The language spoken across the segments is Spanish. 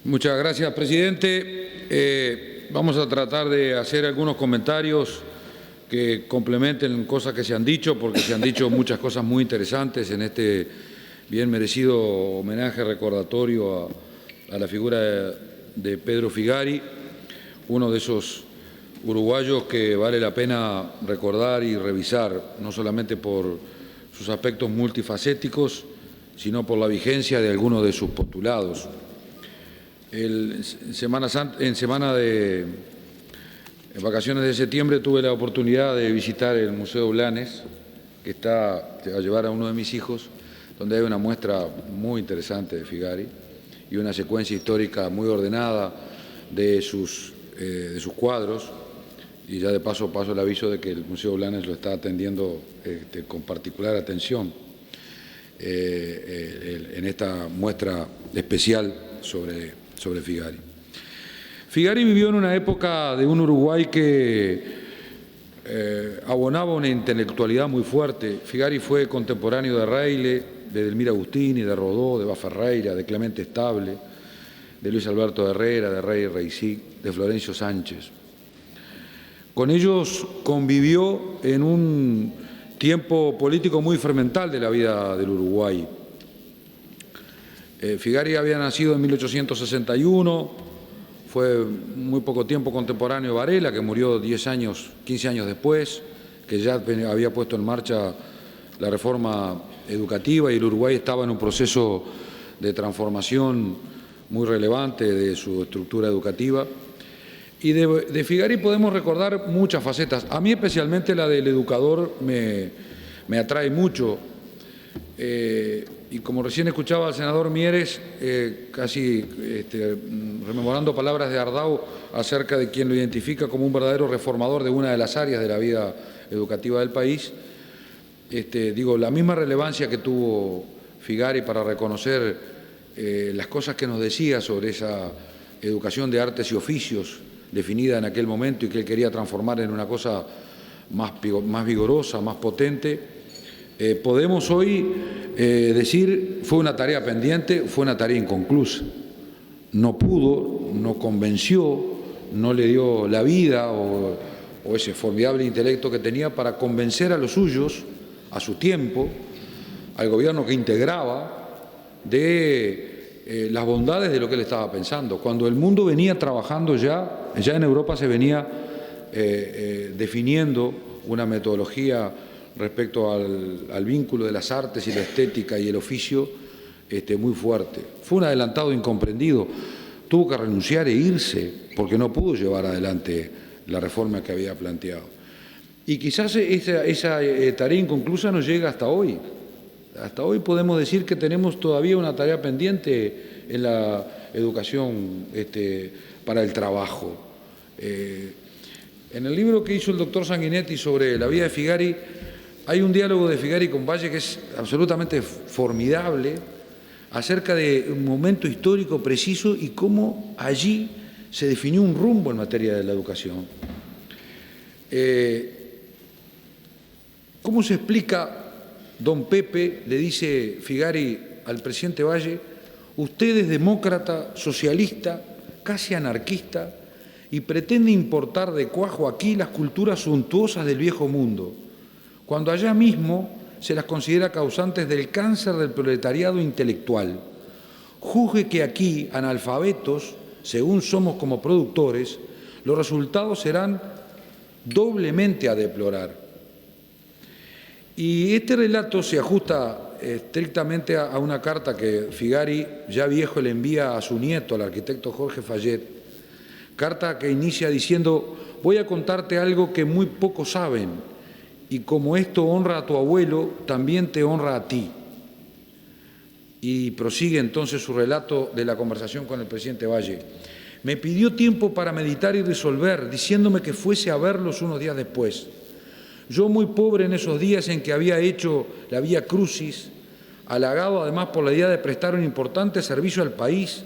Muchas gracias, presidente. Vamos a tratar de hacer algunos comentarios que complementen cosas que se han dicho, porque se han dicho muchas cosas muy interesantes en este bien merecido homenaje recordatorio a la figura de Pedro Figari, uno de esos uruguayos que vale la pena recordar y revisar, no solamente por sus aspectos multifacéticos, sino por la vigencia de algunos de sus postulados. En vacaciones de septiembre tuve la oportunidad de visitar el Museo Blanes, que va a llevar a uno de mis hijos, donde hay una muestra muy interesante de Figari y una secuencia histórica muy ordenada de sus cuadros. Y ya de paso el aviso de que el Museo Blanes lo está atendiendo con particular atención en esta muestra especial sobre Figari. Figari vivió en una época de un Uruguay que abonaba una intelectualidad muy fuerte. Figari fue contemporáneo de Reilly, de Delmira Agustini, de Rodó, de Baferreira, de Clemente Estable, de Luis Alberto Herrera, de Rey Reisig, de Florencio Sánchez. Con ellos convivió en un tiempo político muy fermental de la vida del Uruguay. Figari había nacido en 1861, fue muy poco tiempo contemporáneo de Varela, que murió 15 años después, que ya había puesto en marcha la reforma educativa y el Uruguay estaba en un proceso de transformación muy relevante de su estructura educativa. Y de Figari podemos recordar muchas facetas. A mí especialmente la del educador me atrae mucho. Y como recién escuchaba al senador Mieres, casi rememorando palabras de Ardau acerca de quien lo identifica como un verdadero reformador de una de las áreas de la vida educativa del país, digo, la misma relevancia que tuvo Figari para reconocer las cosas que nos decía sobre esa educación de artes y oficios definida en aquel momento y que él quería transformar en una cosa más vigorosa, más potente, podemos hoy decir fue una tarea pendiente, fue una tarea inconclusa. No pudo, no convenció, no le dio la vida o ese formidable intelecto que tenía para convencer a los suyos, a su tiempo, al gobierno que integraba, de las bondades de lo que él estaba pensando. Cuando el mundo venía trabajando ya en Europa se venía definiendo una metodología respecto al vínculo de las artes y la estética y el oficio muy fuerte. Fue un adelantado incomprendido, tuvo que renunciar e irse porque no pudo llevar adelante la reforma que había planteado. Y quizás esa tarea inconclusa nos llega hasta hoy. Hasta hoy podemos decir que tenemos todavía una tarea pendiente en la educación para el trabajo. En el libro que hizo el doctor Sanguinetti sobre la vida de Figari, hay un diálogo de Figari con Valle que es absolutamente formidable acerca de un momento histórico preciso y cómo allí se definió un rumbo en materia de la educación. ¿Cómo se explica? Don Pepe le dice Figari al presidente Valle: usted es demócrata, socialista, casi anarquista y pretende importar de cuajo aquí las culturas suntuosas del viejo mundo, cuando allá mismo se las considera causantes del cáncer del proletariado intelectual. Juzgue que aquí, analfabetos, según somos como productores, los resultados serán doblemente a deplorar. Y este relato se ajusta estrictamente a una carta que Figari, ya viejo, le envía a su nieto, al arquitecto Jorge Fayet, carta que inicia diciendo: voy a contarte algo que muy pocos saben, y como esto honra a tu abuelo, también te honra a ti. Y prosigue entonces su relato de la conversación con el presidente Valle. Me pidió tiempo para meditar y resolver, diciéndome que fuese a verlos unos días después. Yo, muy pobre en esos días en que había hecho la Vía Crucis, halagado además por la idea de prestar un importante servicio al país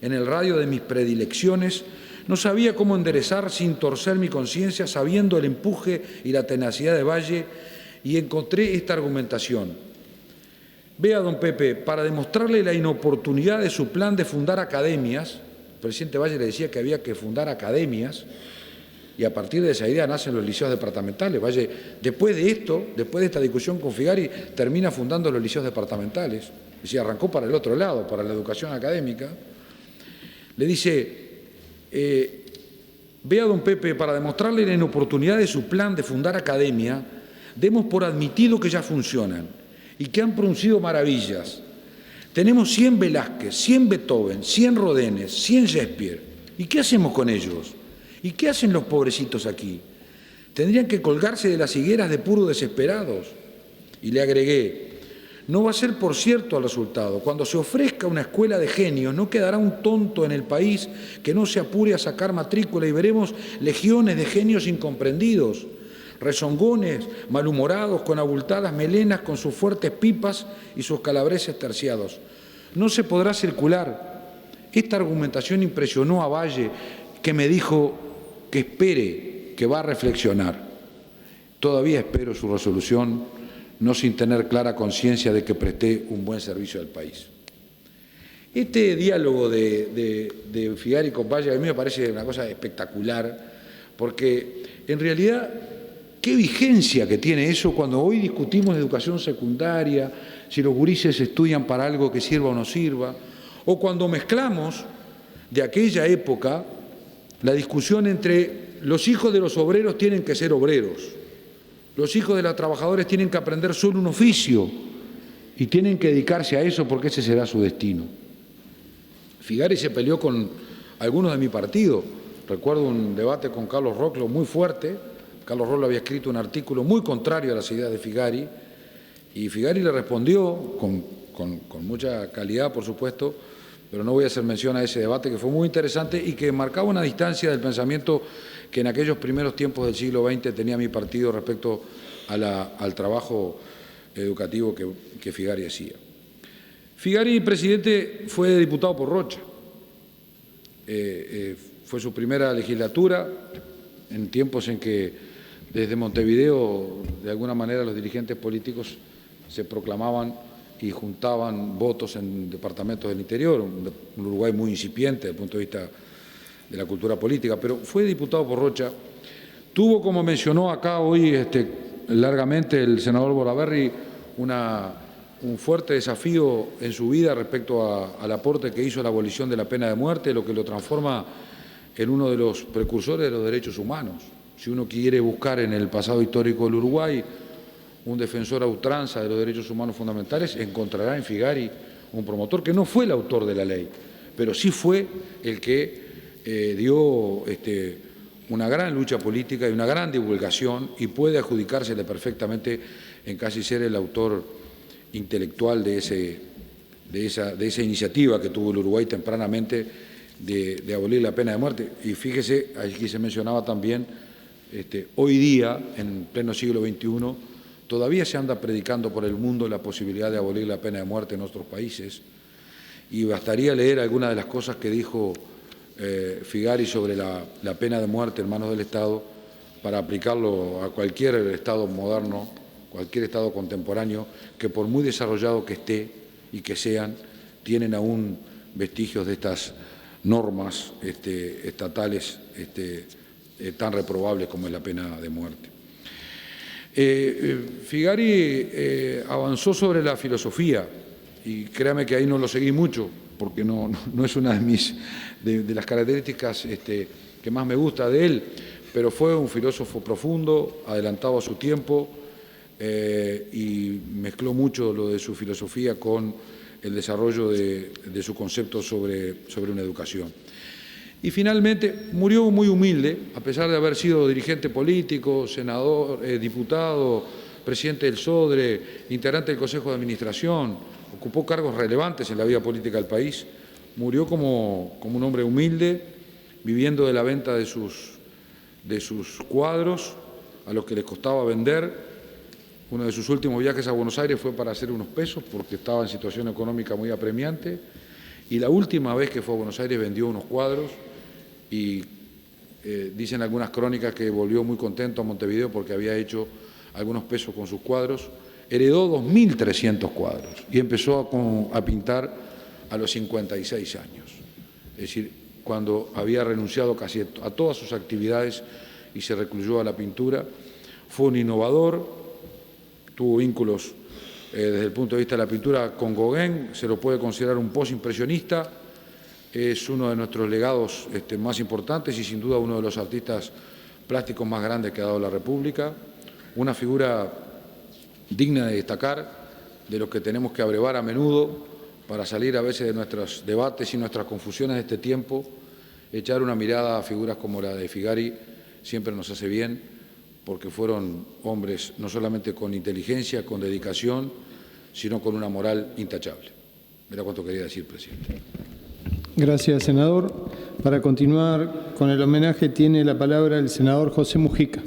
en el radio de mis predilecciones, no sabía cómo enderezar sin torcer mi conciencia, sabiendo el empuje y la tenacidad de Valle, y encontré esta argumentación. Vea, don Pepe, para demostrarle la inoportunidad de su plan de fundar academias, presidente Valle le decía que había que fundar academias y a partir de esa idea nacen los liceos departamentales. Valle, después de esto, después de esta discusión con Figari, termina fundando los liceos departamentales. Es decir, arrancó para el otro lado, para la educación académica. Le dice, vea don Pepe, para demostrarle la inoportunidad de su plan de fundar academia, demos por admitido que ya funcionan y que han producido maravillas. Tenemos 100 Velázquez, 100 Beethoven, 100 Rodenes, 100 Shakespeare. ¿Y qué hacemos con ellos? ¿Y qué hacen los pobrecitos aquí? Tendrían que colgarse de las higueras de puro desesperados. Y le agregué, no va a ser por cierto el resultado. Cuando se ofrezca una escuela de genios, no quedará un tonto en el país que no se apure a sacar matrícula y veremos legiones de genios incomprendidos, rezongones, malhumorados, con abultadas melenas, con sus fuertes pipas y sus calabreses terciados. No se podrá circular. Esta argumentación impresionó a Valle, que me dijo que espere, que va a reflexionar. Todavía espero su resolución, no sin tener clara conciencia de que presté un buen servicio al país. Este diálogo de Figari con Valle a mí me parece una cosa espectacular, porque en realidad, ¿qué vigencia que tiene eso cuando hoy discutimos de educación secundaria, si los gurises estudian para algo que sirva o no sirva, o cuando mezclamos de aquella época la discusión entre los hijos de los obreros tienen que ser obreros, los hijos de los trabajadores tienen que aprender solo un oficio y tienen que dedicarse a eso porque ese será su destino. Figari se peleó con algunos de mi partido. Recuerdo un debate con Carlos Roclo muy fuerte. Carlos Roclo había escrito un artículo muy contrario a las ideas de Figari y Figari le respondió con mucha calidad, por supuesto, pero no voy a hacer mención a ese debate que fue muy interesante y que marcaba una distancia del pensamiento que en aquellos primeros tiempos del siglo XX tenía mi partido respecto al trabajo educativo que Figari hacía. Figari, presidente, fue diputado por Rocha. Fue su primera legislatura en tiempos en que desde Montevideo, de alguna manera, los dirigentes políticos se proclamaban y juntaban votos en departamentos del interior, un Uruguay muy incipiente desde el punto de vista de la cultura política, pero fue diputado por Rocha. Tuvo, como mencionó acá hoy largamente el senador Bordaberry, un fuerte desafío en su vida respecto al aporte que hizo a la abolición de la pena de muerte, lo que lo transforma en uno de los precursores de los derechos humanos. Si uno quiere buscar en el pasado histórico del Uruguay un defensor a ultranza de los derechos humanos fundamentales, encontrará en Figari un promotor que no fue el autor de la ley, pero sí fue el que dio una gran lucha política y una gran divulgación y puede adjudicársele perfectamente en casi ser el autor intelectual de esa iniciativa que tuvo el Uruguay tempranamente de abolir la pena de muerte. Y fíjese, aquí se mencionaba también, hoy día, en pleno siglo XXI, todavía se anda predicando por el mundo la posibilidad de abolir la pena de muerte en otros países y bastaría leer algunas de las cosas que dijo Figari sobre la pena de muerte en manos del Estado para aplicarlo a cualquier Estado moderno, cualquier Estado contemporáneo, que por muy desarrollado que esté y que sean, tienen aún vestigios de estas normas estatales tan reprobables como es la pena de muerte. Figari avanzó sobre la filosofía y créame que ahí no lo seguí mucho porque no es una de las características que más me gusta de él, pero fue un filósofo profundo, adelantado a su tiempo y mezcló mucho lo de su filosofía con el desarrollo de su concepto sobre una educación. Y finalmente murió muy humilde, a pesar de haber sido dirigente político, senador, diputado, presidente del SODRE, integrante del Consejo de Administración, ocupó cargos relevantes en la vida política del país. Murió como un hombre humilde, viviendo de la venta de sus cuadros, a los que les costaba vender. Uno de sus últimos viajes a Buenos Aires fue para hacer unos pesos, porque estaba en situación económica muy apremiante. Y la última vez que fue a Buenos Aires vendió unos cuadros y dicen algunas crónicas que volvió muy contento a Montevideo porque había hecho algunos pesos con sus cuadros. Heredó 2.300 cuadros y empezó a pintar a los 56 años. Es decir, cuando había renunciado casi a todas sus actividades y se recluyó a la pintura. Fue un innovador, tuvo vínculos desde el punto de vista de la pintura con Gauguin, se lo puede considerar un postimpresionista, es uno de nuestros legados más importantes y sin duda uno de los artistas plásticos más grandes que ha dado la República, una figura digna de destacar, de los que tenemos que abrevar a menudo para salir a veces de nuestros debates y nuestras confusiones de este tiempo. Echar una mirada a figuras como la de Figari siempre nos hace bien, porque fueron hombres no solamente con inteligencia, con dedicación, sino con una moral intachable. Era cuanto quería decir, presidente. Gracias, senador. Para continuar con el homenaje tiene la palabra el senador José Mujica.